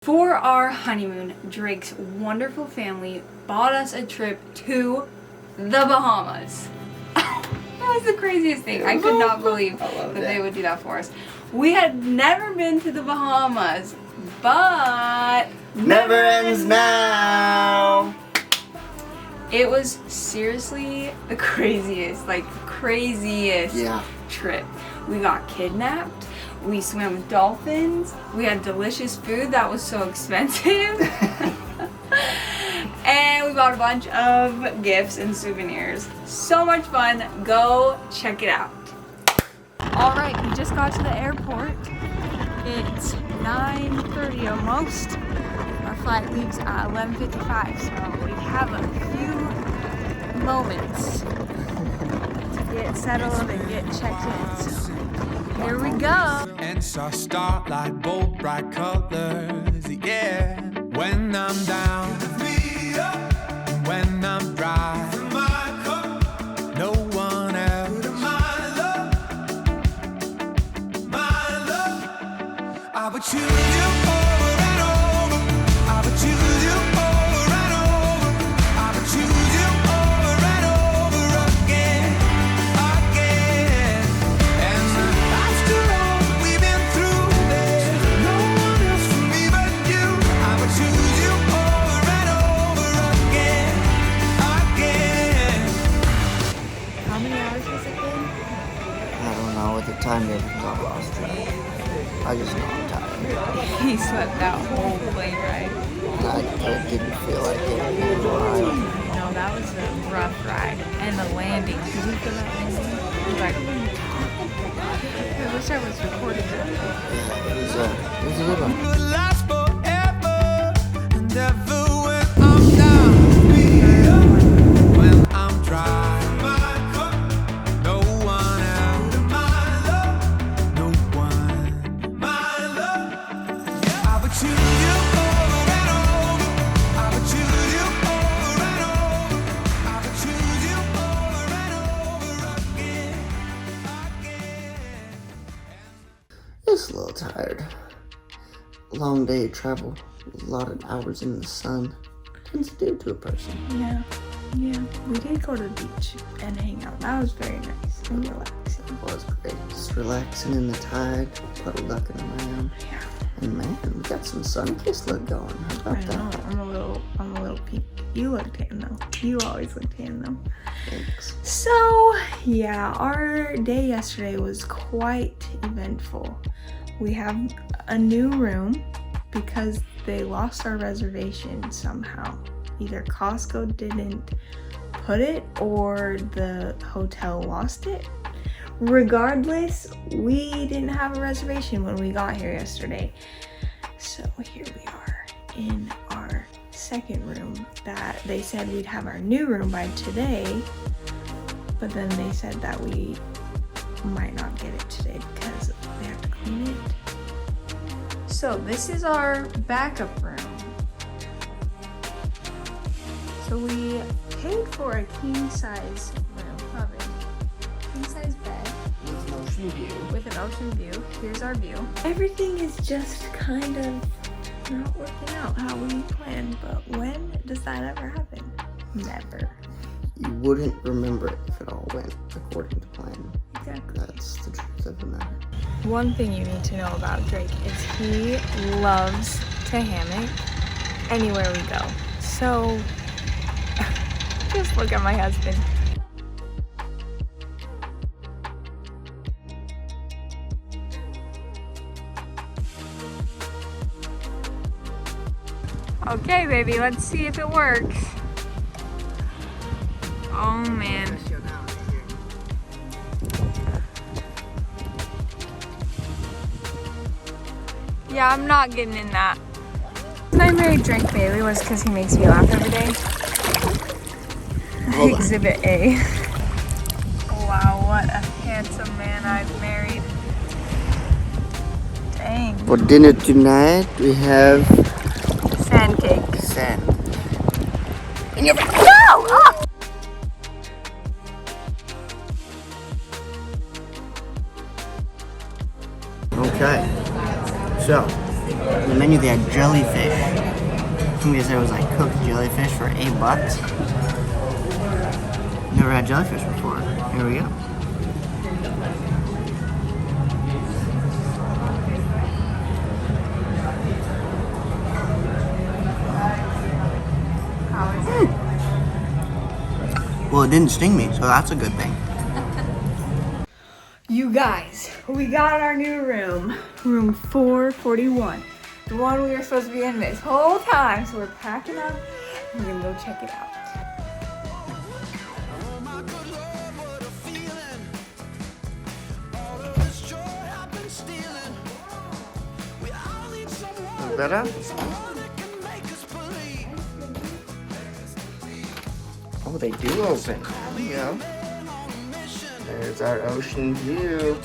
For our honeymoon, Drake's wonderful family bought us a trip to the Bahamas. That was the craziest thing. I could not believe that they would do that for us. We had never been to the Bahamas, but never ends now. It was seriously the craziest trip. We got kidnapped. We swam with dolphins. We had delicious food that was so expensive. And we bought a bunch of gifts and souvenirs. So much fun. Go check it out. Alright, we just got to the airport. It's 9:30 almost. Our flight leaves at 11:55, so we have a few moments to get settled and get checked in. So here we go. And saw starlight, bold bright colors, yeah. When I'm down, when I'm dry, no one else. I would choose you over and over. I would choose you over and over. I would choose you over and over again, again. And after all we've been through, there's no one else for me but you. I would choose you over and over again, again. How many hours has it been? I don't know what the time is. Got lost track. I just know I'm tired. He slept that whole plane ride. I didn't feel like it. No, that was a rough ride. And the landing. Did you feel that landing? It was like, I wish I was recording that. Yeah, it was a good one. Would last forever and ever when I'm down, when I'm dry. No one else, no one. I would choose you over and over. I would choose you over and over. I would choose you over and over again, again. Just a little tired. Long day of travel. A lot of hours in the sun. Tends to do to a person. Yeah. We did go to the beach and hang out. That was very nice and relaxing. It was great. Just relaxing in the tide. Puddle-ducking around. Yeah. And man, we got some sun-kissed look going. How I about know. that? I'm a little pink. You look tan though. You always look tan though. Thanks. So yeah, our day yesterday was quite eventful. We have a new room because they lost our reservation somehow. Either Costco didn't put it or the hotel lost it. Regardless, we didn't have a reservation when we got here yesterday. So here we are in our second room that they said we'd have our new room by today, but then they said that we might not get it today because they have to clean it. So this is our backup room. So we paid for a king size room, king size bed With an ocean view. with an ocean view. Here's our view. Everything is just kind of not working out how we planned, but when does that ever happen? Never. You wouldn't remember it if it all went according to plan. Exactly. That's the truth of the matter. One thing you need to know about Drake is he loves to hammock anywhere we go. So just look at my husband. Okay, baby, let's see if it works. Oh man. Yeah, I'm not getting in that. The reason I married Drake Bailey was because he makes me laugh every day. Hold on. Exhibit A. Wow, what a handsome man I've married. Dang. For dinner tonight, we have Sand cake. sand. In your back. No! Ah! Okay. So, the menu they had jellyfish. I think they said it was like cooked jellyfish for $8. Never had jellyfish before. Here we go. Well, it didn't sting me, so that's a good thing. You guys, we got our new room. Room 441. The one we were supposed to be in this whole time. So we're packing up. We're gonna go check it out. Oh my good Lord, what a feeling. All of this joy I've been stealing. We all need someone Better? that can make us believe. Oh, they do open. There we go. There's our ocean view.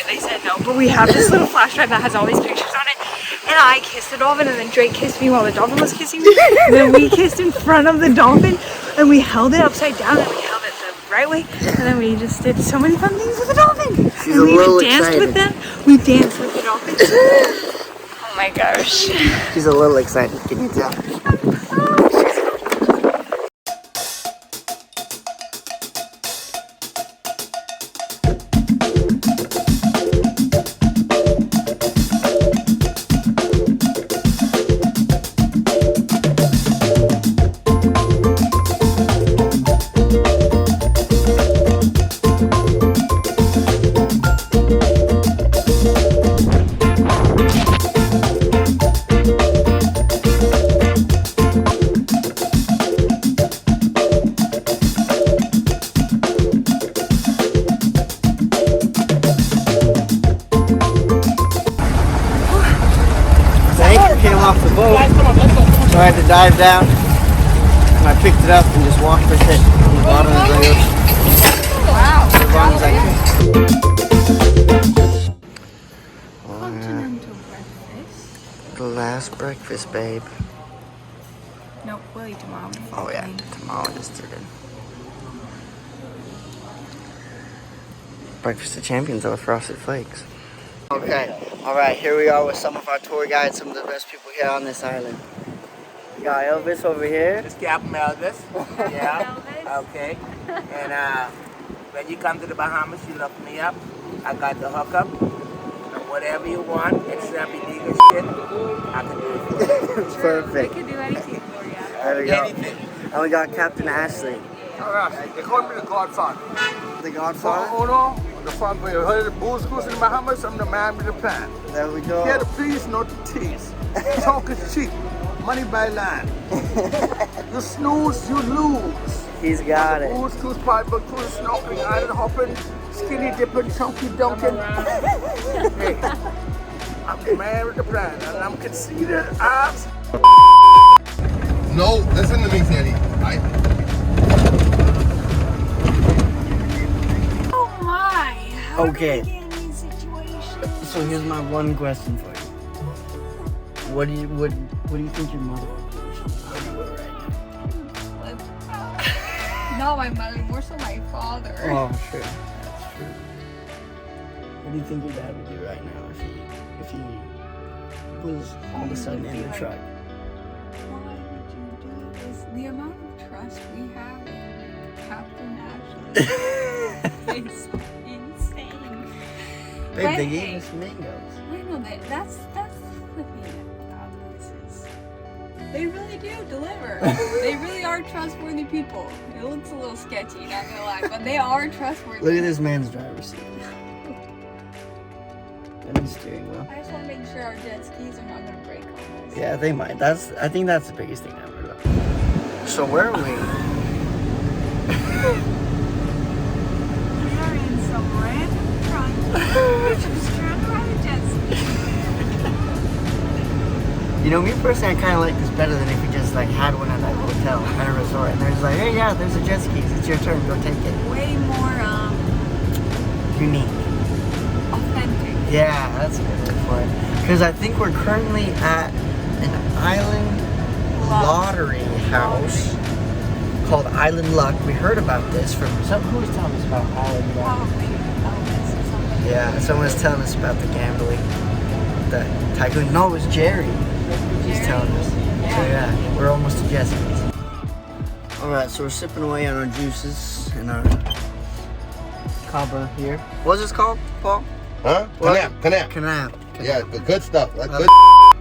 They said no, but we have this little flash drive that has all these pictures on it, and I kissed the dolphin, and then Drake kissed me while the dolphin was kissing me, and then we kissed in front of the dolphin, and we held it upside down, and we held it the right way, and then we just did so many fun things with the dolphin. She's and a we little danced excited. with them. We danced with the dolphin. Oh my gosh. She's a little excited, can you tell? Came off the boat, so I had to dive down, and I picked it up and just walked with it on the bottom of the ocean. Wow. As long as I could. Continental breakfast. The last breakfast, babe. Nope, we'll eat tomorrow. Oh yeah, tomorrow is today. Breakfast of Champions over Frosted Flakes. Okay, alright, here we are with some of our tour guides, some of the best people here on this island. We got Elvis over here. This Captain Elvis. Yeah. Okay. And when you come to the Bahamas, you look me up. I got the hookup. And whatever you want, except illegal shit, I can do it for you. Perfect. We can do anything for you. There we go. Anything. And we got Captain Ashley. Alright. They call me the Godfather. The Godfather. Uno, the fun for you heard the booze cruise in the Bahamas, I'm the man with the plan. There we go. Here to please, not to tease. Talk is cheap. Money by land. You snooze, you lose. He's got it. Booze cruise, private cruise, snorkeling, island hopping, skinny dipping, chunky dunking. Hey, I'm the man with the plan, and I'm conceited as. No, listen to me, Sandy. Oh my. How Okay. do we get in these situations? So here's my one question for you. What do you think your mother would do if she was right now? Not my mother, more so my father. Oh, sure. That's true. What do you think your dad would do right now if he was all of a sudden in the truck? Why would you do this? The amount of trust we have in Captain Ashley is insane. Babe, But they hey, gave us mangoes. I know that's the thing about this is they really do deliver. They really are trustworthy people. It looks a little sketchy, not gonna lie, but they are trustworthy. Look at this man's driver's seat. And his steering wheel. I just want to make sure our jet skis are not gonna break on us. Yeah, they might. I think that's the biggest thing ever. So where are we? We are in some random trunk. We're just trying to ride a jet ski. You know, me personally, I kind of like this better than if we just like had one at a hotel, at a resort, and they're just like, hey, yeah, there's a jet skis. It's your turn. Go take it. Way more Unique. authentic. Yeah, that's a good word for it. Because I think we're currently at an island lottery house called Island Luck. We heard about this from who was telling us about Island Luck? Probably Elvis or something. Yeah, someone was telling us about the gambling, the tycoon. No, it was Jerry. He's telling us. Yeah. So yeah, we're almost to Jesse's. All right, so we're sipping away on our juices and our cava here. What's this called, Paul? Huh? Canap. Canap. Yeah, good stuff. That's good.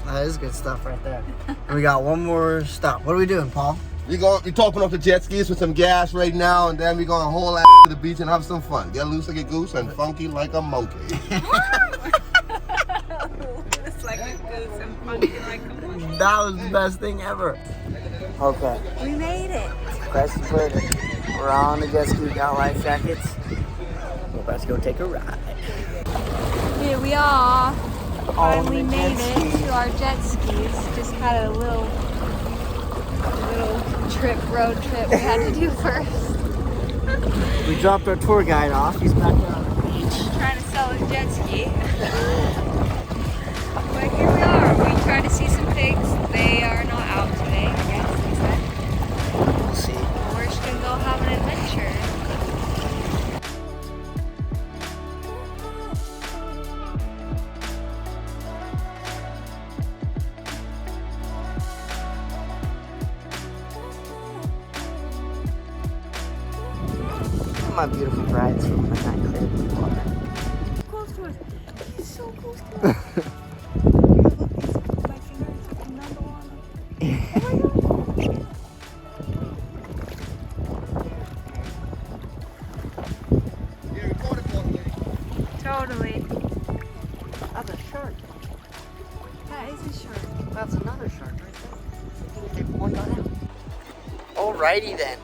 That is good stuff right there. And we got one more stop. What are we doing, Paul? We're topping off the jet skis with some gas right now, and then we're going to haul ass to the beach and have some fun. Get loose like a goose and funky like a monkey. It's like a goose and funky like a monkey. That was the best thing ever. Okay. We made it. Press the button. We're on the jet ski, got life jackets. We're about to go take a ride. Here we are. Finally the made jet it skis. to our jet skis. Just had a little road trip we had to do first. We dropped our tour guide off. He's back there on the beach. Trying to sell his jet ski. But here we are. We tried to see some pigs. They are not out today, I guess they said. We'll see. We're just gonna go have an adventure. My beautiful bride's from the night clear blue water. Close to us. He's so close to us. My fingers and number one. Totally. That's a shark. That is a shark. That's another shark right there. Okay, one got out. Alrighty then.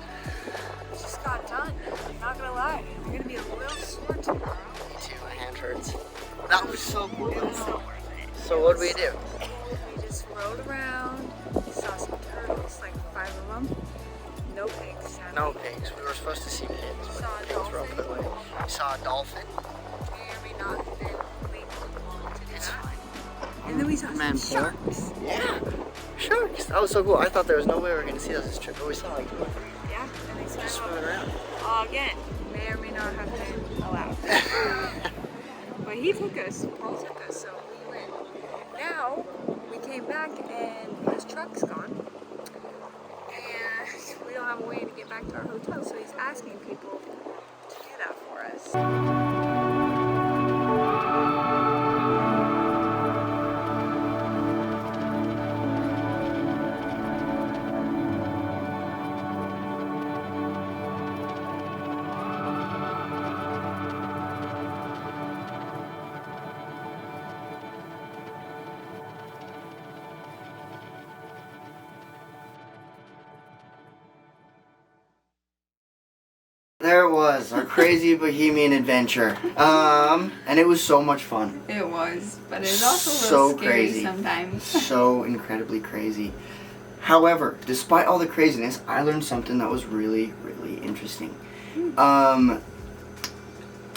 Just got done. Not gonna lie. We're gonna be a little sore tomorrow. Me too, my hand hurts. That was so cool. It was so worth it. So what did we do? We just rode around. Saw some turtles, like 5 of them. No pigs. Sadly. No pigs. We were supposed to see pigs, but Saw a pigs were all put away. We saw a dolphin. May or may not have been legal to do It's that. fine. And then we saw Man, some sharks. Yeah. Sharks. That was so cool. I thought there was no way we were going to see those this trip, but we saw like Yeah, and they swam swimming around. again. May or may not have been allowed. But he took us, Paul took us, so we went. Now, we came back and his truck's gone. And we don't have a way to get back to our hotel, so he's asking people to do that for us. There it was, our crazy bohemian adventure. And it was so much fun. It was, but it was also a So little scary crazy. sometimes. So incredibly crazy. However, despite all the craziness, I learned something that was really, really interesting.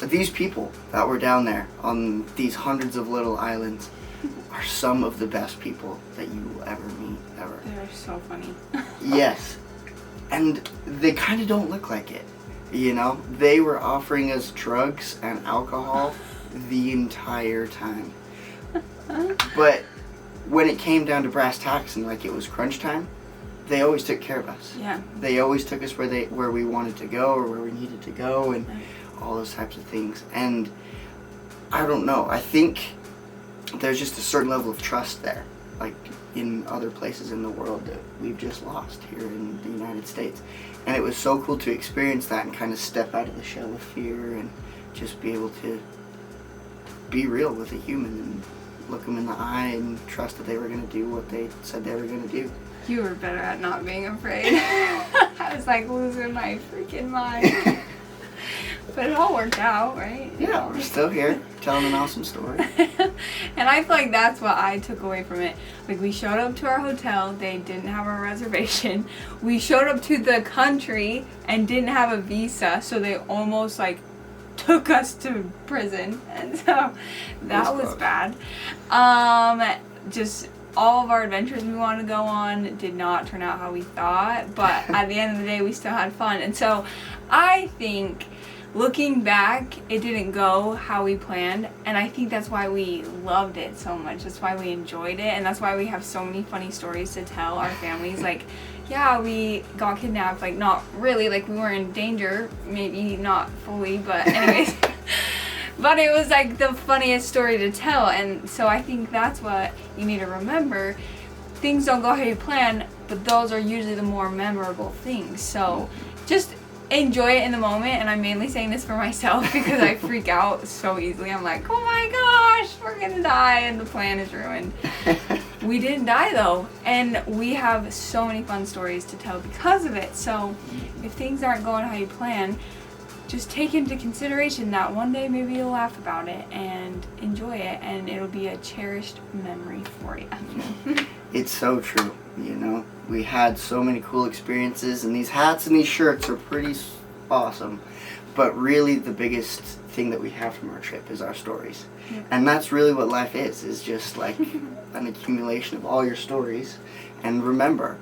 These people that were down there on these hundreds of little islands are some of the best people that you will ever meet, ever. They're so funny. Yes. And they kind of don't look like it. You know, they were offering us drugs and alcohol the entire time. But when it came down to brass tacks and like it was crunch time, they always took care of us. Yeah. They always took us where we wanted to go or where we needed to go and all those types of things. And I don't know, I think there's just a certain level of trust there, like in other places in the world that we've just lost here in the United States. And it was so cool to experience that and kind of step out of the shell of fear and just be able to be real with a human and look them in the eye and trust that they were going to do what they said they were going to do. You were better at not being afraid. I was like losing my freaking mind. But it all worked out, right? Yeah, we're still here telling an awesome story. And I feel like that's what I took away from it. Like, we showed up to our hotel, they didn't have a reservation. We showed up to the country and didn't have a visa, so they almost like took us to prison. And so that was bad. Just all of our adventures we wanted to go on did not turn out how we thought, but at the end of the day we still had fun. And so I think, looking back, it didn't go how we planned, and I think that's why we loved it so much. That's why we enjoyed it, and that's why we have so many funny stories to tell our families. Like, yeah, we got kidnapped, like, not really, like, we were in danger, maybe not fully, but anyways. But it was like the funniest story to tell, and so I think that's what you need to remember. Things don't go how you plan, but those are usually the more memorable things. So just enjoy it in the moment, and I'm mainly saying this for myself because I freak out so easily. I'm like, oh my gosh, we're gonna die, and the plan is ruined. We didn't die though, and we have so many fun stories to tell because of it. So if things aren't going how you plan, just take into consideration that one day maybe you'll laugh about it and enjoy it, and it'll be a cherished memory for you. It's so true, you know. We had so many cool experiences, and these hats and these shirts are pretty awesome. But really the biggest thing that we have from our trip is our stories. Yeah. And that's really what life is just like an accumulation of all your stories. And remember,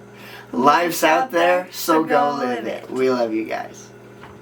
life's out there, so go live it. We love you guys.